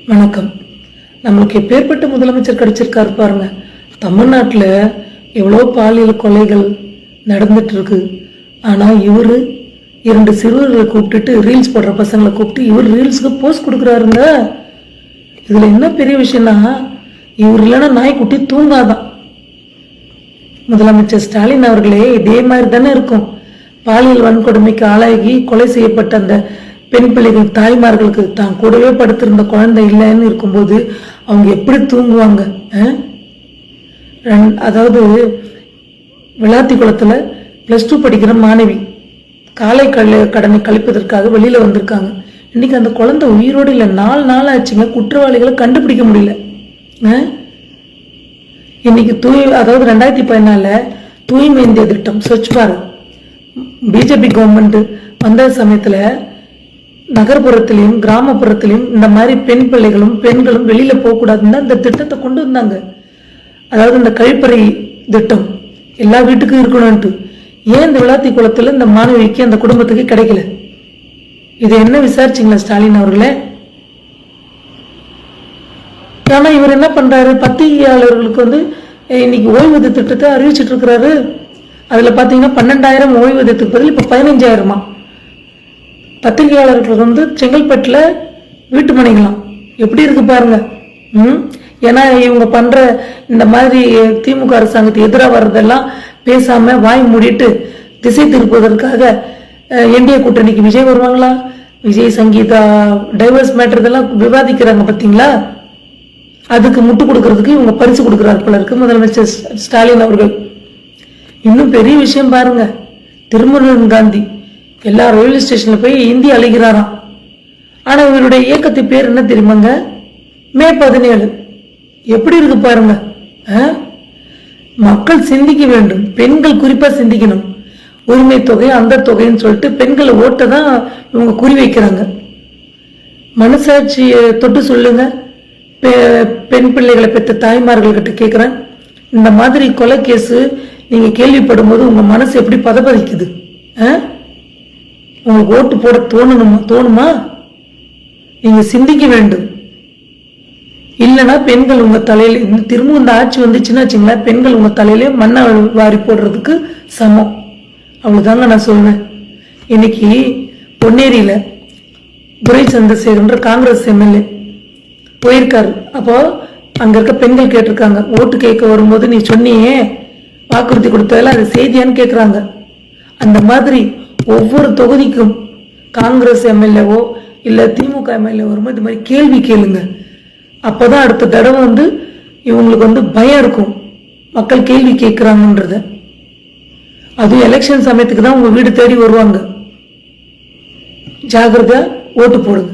வணக்கம். நம்மளுக்கு எப்பேற்பட்ட முதலமைச்சர் கிடைச்சிருக்காரு பாருங்க. தமிழ்நாட்டில் எவ்வளோ பாலியல் கொலைகள் நடந்துட்டு இருக்கு. ஆனால் இவர் 2 சிறுவர்களை கூப்பிட்டுட்டு ரீல்ஸ் போடுற பசங்களை கூப்பிட்டு இவர் ரீல்ஸுக்கு போஸ்ட் கொடுக்குறாருங்க. இதில் என்ன பெரிய விஷயம்னா, இவர் இல்லைன்னா நாய்க்குட்டி தூங்காதான். முதலமைச்சர் ஸ்டாலின் அவர்களே இதே மாதிரி தானே இருக்கும். பாலியல் வன்கொடுமைக்கு ஆளாகி கொலை செய்யப்பட்ட அந்த பெண் பிள்ளைகள் தாய்மார்களுக்கு தான் கூடவே படுத்திருந்த குழந்தை இல்லைன்னு இருக்கும்போது அவங்க எப்படி தூங்குவாங்க? அதாவது விளாத்தி குளத்துல +2 படிக்கிற மாணவி காலை கடனை கழிப்பதற்காக வெளியில வந்திருக்காங்க. இன்னைக்கு அந்த குழந்தை உயிரோடு இல்லை. 4 நாள் ஆச்சுங்க. குற்றவாளிகளை கண்டுபிடிக்க முடியல. இன்னைக்கு அதாவது 2014 தூய்மை இந்திய திட்டம் ஸ்வச் பாரத் பிஜேபி கவர்மெண்ட் வந்த சமயத்துல நகர்ப்புறத்திலையும் கிராமப்புறத்திலையும் இந்த மாதிரி பெண் பிள்ளைகளும் பெண்களும் வெளியில போகக்கூடாதுன்னு இந்த திட்டத்தை கொண்டு வந்தாங்க. அதாவது இந்த கழிப்பறை திட்டம் எல்லா வீட்டுக்கும் இருக்கணும்ட்டு. ஏன் இந்த விளாத்தி குளத்துல இந்த மாணவிக்கு அந்த குடும்பத்துக்கு கிடைக்கல? இதை என்ன விசாரிச்சிங்களா ஸ்டாலின் அவர்களே? ஆனா இவர் என்ன பண்றாரு, பத்திரிகையாளர்களுக்கு இன்னைக்கு ஓய்வூதிய திட்டத்தை அறிவிச்சிட்டு இருக்கிறாரு. அதுல பாத்தீங்கன்னா 12,000 ஓய்வூதியத்துக்கு பதில் இப்ப 15,000. பத்திரிகையாளர்கள் செங்கல்பட்டுல வீட்டு மனைகளாம் எப்படி இருக்கு பாருங்க. ஏன்னா இவங்க பண்ற இந்த மாதிரி திமுக அரசாங்கத்துக்கு எதிராக வர்றதெல்லாம் பேசாம வாய் மூடிட்டு திசை திருப்புவதற்காக என்டிஏ கூட்டணிக்கு விஜய் வருவாங்களா, விஜய் சங்கீதா டைவர்ஸ் மேட்டர் இதெல்லாம் விவாதிக்கிறாங்க பாத்தீங்களா. அதுக்கு முட்டு கொடுக்கறதுக்கு இவங்க பரிசு கொடுக்கிறார் போல இருக்கு முதலமைச்சர் ஸ்டாலின் அவர்கள். இன்னும் பெரிய விஷயம் பாருங்க, திருமுருகன் காந்தி எல்லா ரயில்வே ஸ்டேஷன்ல போய் இந்தி அழைக்கிறாராம். ஆனா இவருடைய இயக்கத்து பேர் என்ன தெரியுமாங்க? மே 17. எப்படி இருக்கு பாருங்க. மக்கள் சிந்திக்க வேண்டும். பெண்கள் குறிப்பா சிந்திக்கணும். உரிமை தொகை அந்த தொகைன்னு சொல்லிட்டு பெண்களை ஓட்ட தான் இவங்க குறி வைக்கிறாங்க. மனசாட்சியை தொட்டு சொல்லுங்க. பெண் பிள்ளைகளை பெற்ற தாய்மார்கள் கிட்ட கேட்கிறேன், இந்த மாதிரி கொலை கேஸ் நீங்க கேள்விப்படும் போது உங்க மனசு எப்படி பதபதிக்குது? உங்களுக்கு ஓட்டு போட தோணுமா? நீங்க சிந்திக்க வேண்டும். இல்லைன்னா பெண்கள் உங்க தலையில திரும்ப இந்த ஆட்சி வந்துச்சுன்னா வச்சுங்களா, பெண்கள் உங்க தலையில மண்ணை வாரி போடுறதுக்கு சமம். அவ்வளவுதாங்க நான் சொல்வேன். இன்னைக்கு பொன்னேரியில துரை சந்திரசேகர்ன்ற காங்கிரஸ் எம்எல்ஏ போயிருக்காரு. அப்போ அங்க இருக்க பெண்கள் கேட்டிருக்காங்க, ஓட்டு கேட்க வரும்போது நீ சொன்னியே வாக்குறுதி கொடுத்ததில்ல, அது செய்தியான்னு கேட்கிறாங்க. அந்த மாதிரி ஒவ்வொரு தொகுதிக்கும் காங்கிரஸ் எம்எல்ஏவோ இல்ல திமுக எம்எல்ஏ வரும்போது இந்த மாதிரி கேள்வி கேளுங்க. அப்பதான் அடுத்த தடவை இவங்களுக்கு பயம் இருக்கும், மக்கள் கேள்வி கேட்கிறாங்கன்றத. அதுவும் எலெக்ஷன் சமயத்துக்கு தான் உங்க வீடு தேடி வருவாங்க. ஜாகிரதையா ஓட்டு போடுங்க.